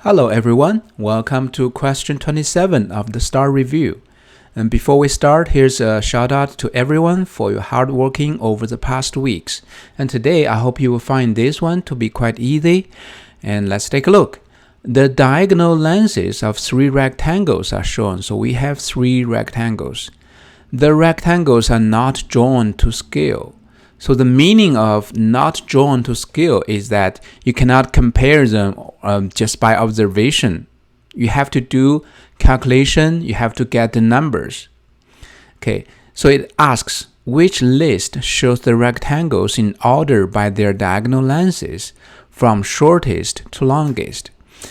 Hello everyone, welcome to question 27 of the STARR review. And before we start, here's a shout out to everyone for your hard working over the past weeks. And today I hope you will find this one to be quite easy. And let's take a look. The diagonal lenses of three rectangles are shown. So we have three rectangles. The rectangles are not drawn to scale. So the meaning of not drawn to scale is that you cannot compare them just by observation. You have to do calculation, you have to get the numbers. Okay, so it asks which list shows the rectangles in order by their diagonal lenses from shortest to longest.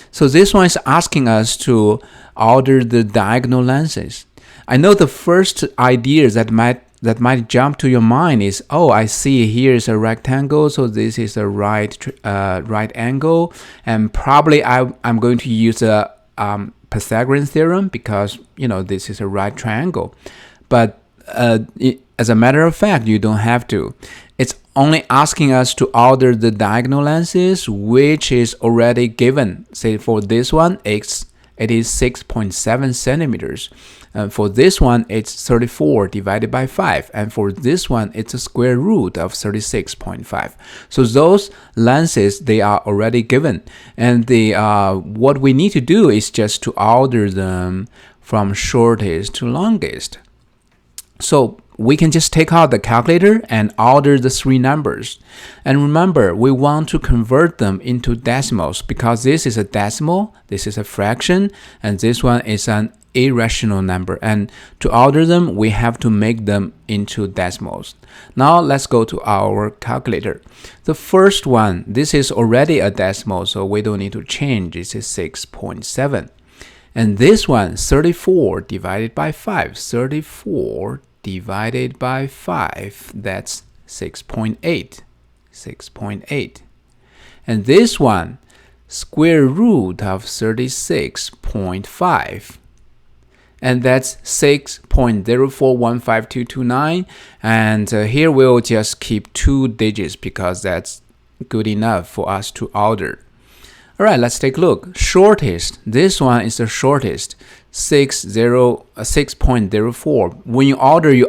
So this one is asking us to order the diagonal lenses. I know the first idea that might jump to your mind is, oh, I see here is a rectangle, so this is a right angle, and probably I'm going to use a Pythagorean theorem because this is a right triangle. But as a matter of fact, you don't have to. It's only asking us to order the diagonal lenses, which is already given. Say for this one, it is 6.7 centimeters. For this one, it's 34 divided by 5. And for this one, it's a square root of 36.5. So those lenses, they are already given. And what we need to do is just to order them from shortest to longest. So we can just take out the calculator and order the three numbers. And remember, we want to convert them into decimals because this is a decimal, this is a fraction, and this one is an irrational number. And to order them, we have to make them into decimals. Now let's go to our calculator. The first one, this is already a decimal, so we don't need to change. This is 6.7. And this one, 34 divided by 5. 34 divided by 5, that's 6.8. 6.8. And this one, square root of 36.5. And that's 6.0415229. And here we'll just keep 2 digits because that's good enough for us to order. All right, let's take a look. Shortest, this one is the shortest, 6.04. When you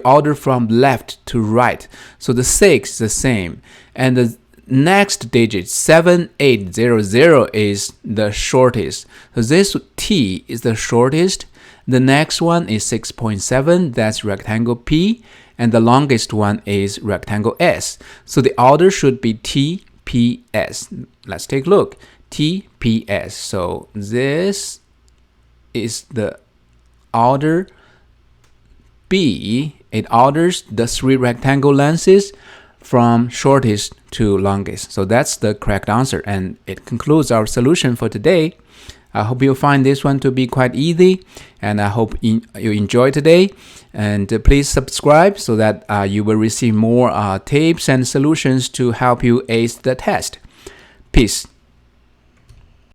order from left to right. So the 6 is the same. And the next digit, 7800, is the shortest. So this T is the shortest. The next one is 6.7, that's rectangle P. And the longest one is rectangle S. So the order should be TPS. Let's take a look. TPS. So this is the order B. It orders the three rectangle lenses from shortest to longest. So that's the correct answer, and it concludes our solution for today. I hope you'll find this one to be quite easy, and I hope you enjoy today. And please subscribe so that you will receive more tips and solutions to help you ace the test. Peace.